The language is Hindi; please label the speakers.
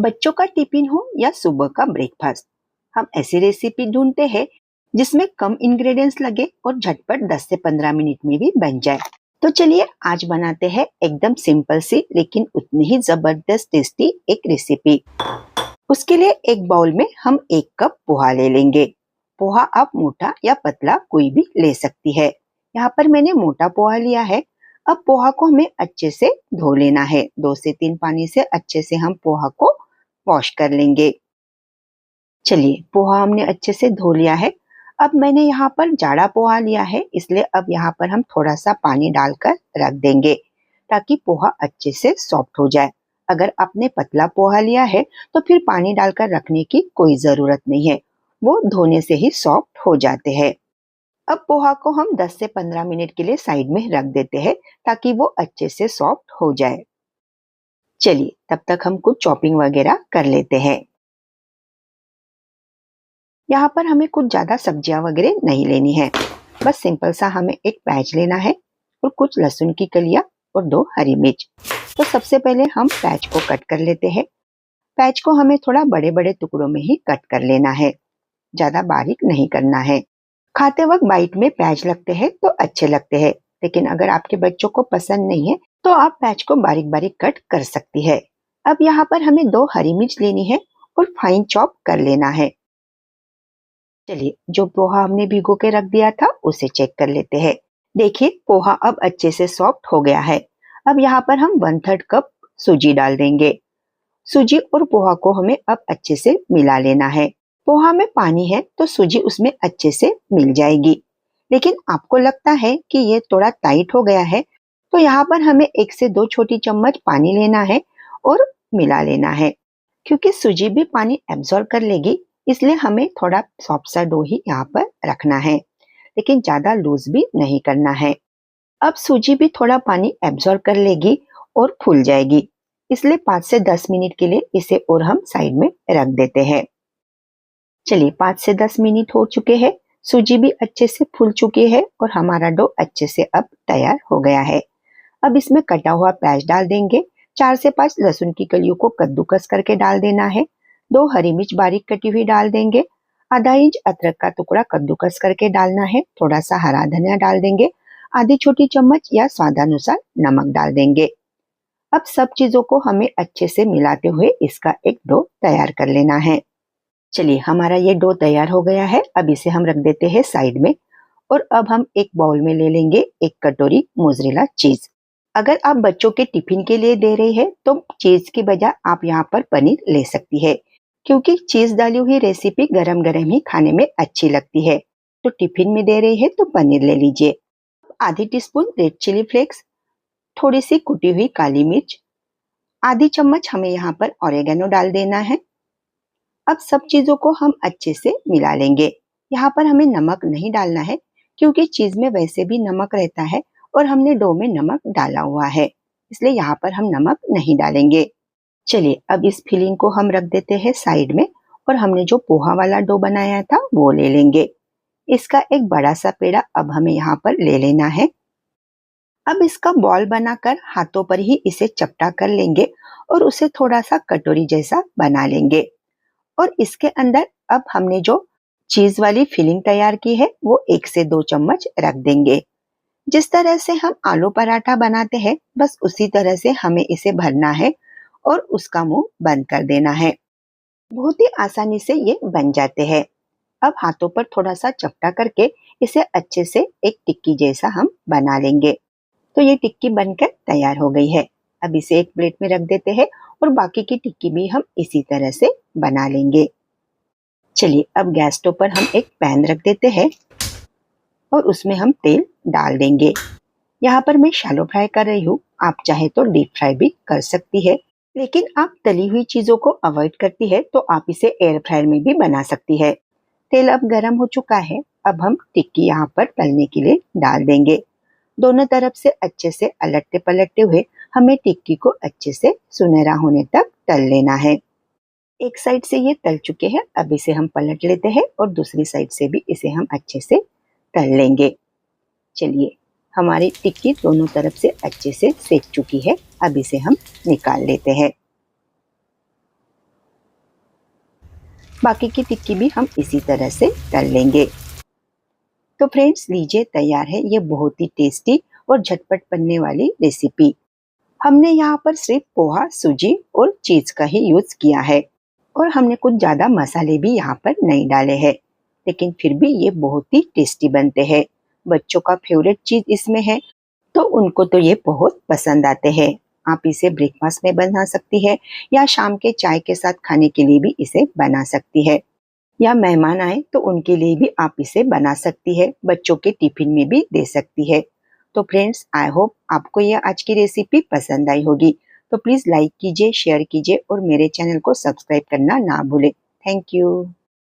Speaker 1: बच्चों का टिफिन हो या सुबह का ब्रेकफास्ट, हम ऐसी रेसिपी ढूंढते हैं जिसमें कम इंग्रेडिएंट्स लगे और झटपट 10 से 15 मिनट में भी बन जाए। तो चलिए आज बनाते हैं एकदम सिंपल सी लेकिन उतनी ही जबरदस्त टेस्टी एक रेसिपी। उसके लिए एक बाउल में हम 1 कप पोहा ले लेंगे। पोहा आप मोटा या पतला कोई भी ले सकती है। यहाँ पर मैंने मोटा पोहा लिया है। अब पोहा को हमें अच्छे से धो लेना है। 2 से 3 पानी से अच्छे से हम पोहा को वॉश कर लेंगे। चलिए पोहा हमने अच्छे से धो लिया है। अब मैंने यहाँ पर जाड़ा पोहा लिया है, इसलिए अब यहाँ पर हम थोड़ा सा पानी डालकर रख देंगे ताकि पोहा अच्छे से सॉफ्ट हो जाए। अगर आपने पतला पोहा लिया है तो फिर पानी डालकर रखने की कोई जरूरत नहीं है, वो धोने से ही सॉफ्ट हो जाते हैं। अब पोहा को हम 10 से 15 मिनट के लिए साइड में रख देते हैं ताकि वो अच्छे से सॉफ्ट हो जाए। चलिए तब तक हम कुछ चॉपिंग वगैरह कर लेते हैं। यहाँ पर हमें कुछ ज्यादा सब्जियां वगैरह नहीं लेनी है, बस सिंपल सा हमें एक प्याज लेना है और कुछ लहसुन की कलियां और 2 हरी मिर्च। तो सबसे पहले हम प्याज को कट कर लेते हैं। प्याज को हमें थोड़ा बड़े बड़े टुकड़ों में ही कट कर लेना है, ज्यादा बारीक नहीं करना है। खाते वक्त बाइट में प्याज लगते हैं तो अच्छे लगते हैं, लेकिन अगर आपके बच्चों को पसंद नहीं है तो आप प्याज को बारीक बारीक कट कर सकती है। अब यहाँ पर हमें 2 हरी मिर्च लेनी है और फाइन चॉप कर लेना है। चलिए जो पोहा हमने भिगो के रख दिया था उसे चेक कर लेते हैं। देखिए पोहा अब अच्छे से सॉफ्ट हो गया है। अब यहाँ पर हम 1/3 कप सूजी डाल देंगे। सूजी और पोहा को हमें अब अच्छे से मिला लेना है। पोहा में पानी है तो सूजी उसमें अच्छे से मिल जाएगी, लेकिन आपको लगता है कि ये थोड़ा टाइट हो गया है तो यहाँ पर हमें 1 से 2 छोटी चम्मच पानी लेना है और मिला लेना है। क्योंकि सूजी भी पानी एब्जॉर्ब कर लेगी, इसलिए हमें थोड़ा सॉफ्ट सा डो ही यहाँ पर रखना है, लेकिन ज्यादा लूज भी नहीं करना है। अब सूजी भी थोड़ा पानी एब्जॉर्ब कर लेगी और फूल जाएगी, इसलिए 5 से 10 मिनट के लिए इसे और हम साइड में रख देते हैं। चलिए 5 से 10 मिनट हो चुके हैं, सूजी भी अच्छे से फूल चुकी है और हमारा डो अच्छे से अब तैयार हो गया है। अब इसमें कटा हुआ प्याज डाल देंगे। 4 से 5 लहसुन की कलियों को कद्दूकस करके डाल देना है। 2 हरी मिर्च बारीक कटी हुई डाल देंगे। आधा इंच अदरक का टुकड़ा कद्दूकस करके डालना है। थोड़ा सा हरा धनिया डाल देंगे। आधी छोटी चम्मच या स्वादानुसार नमक डाल देंगे। अब सब चीजों को हमें अच्छे से मिलाते हुए इसका एक डो तैयार कर लेना है। चलिए हमारा ये डो तैयार हो गया है। अब इसे हम रख देते हैं साइड में और अब हम एक बाउल में ले लेंगे 1 कटोरी मोज़रेला चीज। अगर आप बच्चों के टिफिन के लिए दे रहे हैं तो चीज की बजाय आप यहाँ पर पनीर ले सकती है, क्योंकि चीज डाली हुई रेसिपी गरम गरम ही खाने में अच्छी लगती है। तो टिफिन में दे रही है तो पनीर ले लीजिए। आधी टीस्पून रेड चिली फ्लेक्स, थोड़ी सी कुटी हुई काली मिर्च, आधी चम्मच हमें यहाँ पर ऑरिगेनो डाल देना है। अब सब चीजों को हम अच्छे से मिला लेंगे। यहाँ पर हमें नमक नहीं डालना है, क्योंकि चीज में वैसे भी नमक रहता है और हमने डो में नमक डाला हुआ है, इसलिए यहाँ पर हम नमक नहीं डालेंगे। चलिए अब इस फिलिंग को हम रख देते हैं साइड में और हमने जो पोहा वाला डो बनाया था वो ले लेंगे। इसका एक बड़ा सा पेड़ा अब हमें यहाँ पर ले लेना है। अब इसका बॉल बनाकर हाथों पर ही इसे चपटा कर लेंगे और उसे थोड़ा सा कटोरी जैसा बना लेंगे। और इसके अंदर अब हमने जो चीज वाली फिलिंग तैयार की है वो 1 से 2 चम्मच रख देंगे। जिस तरह से हम आलू पराठा बनाते हैं बस उसी तरह से हमें इसे भरना है और उसका मुंह बंद कर देना है। बहुत ही आसानी से ये बन जाते हैं। अब हाथों पर थोड़ा सा चपटा करके इसे अच्छे से एक टिक्की जैसा हम बना लेंगे। तो ये टिक्की बनकर तैयार हो गई है। अब इसे एक प्लेट में रख देते हैं और बाकी की टिक्की भी हम इसी तरह से बना लेंगे। चलिए अब गैस स्टोव पर हम एक पैन रख देते हैं और उसमें हम तेल डाल देंगे। यहाँ पर मैं शैलो फ्राई कर रही हूँ, आप चाहे तो डीप फ्राई भी कर सकती है, लेकिन आप तली हुई चीजों को अवॉइड करती है तो आप इसे एयर फ्रायर में भी बना सकती है। तेल अब गर्म हो चुका है। अब हम टिक्की यहाँ पर तलने के लिए डाल देंगे। दोनों तरफ से अच्छे से अलटते पलटते हुए हमें टिक्की को अच्छे से सुनहरा होने तक तल लेना है। एक साइड से ये तल चुके हैं, अब इसे हम पलट लेते हैं और दूसरी साइड से भी इसे हम अच्छे से तल लेंगे। चलिए हमारी टिक्की दोनों तरफ से अच्छे से सेक चुकी है। अब इसे हम निकाल लेते हैं। बाकी की टिक्की भी हम इसी तरह से तल लेंगे। तो फ्रेंड्स लीजिए तैयार है ये बहुत ही टेस्टी और झटपट बनने वाली रेसिपी। हमने यहाँ पर सिर्फ पोहा, सूजी और चीज का ही यूज किया है और हमने कुछ ज्यादा मसाले भी यहाँ पर नहीं डाले हैं, लेकिन फिर भी ये बहुत ही टेस्टी बनते हैं। बच्चों का फेवरेट चीज इसमें है तो उनको तो ये बहुत पसंद आते हैं। आप इसे ब्रेकफास्ट में बना सकती है या शाम के चाय के साथ खाने के लिए भी इसे बना सकती है, या मेहमान आए तो उनके लिए भी आप इसे बना सकती है, बच्चों के टिफिन में भी दे सकती है। तो फ्रेंड्स आई होप आपको यह आज की रेसिपी पसंद आई होगी। तो प्लीज लाइक कीजिए, शेयर कीजिए और मेरे चैनल को सब्सक्राइब करना ना भूले। Thank you.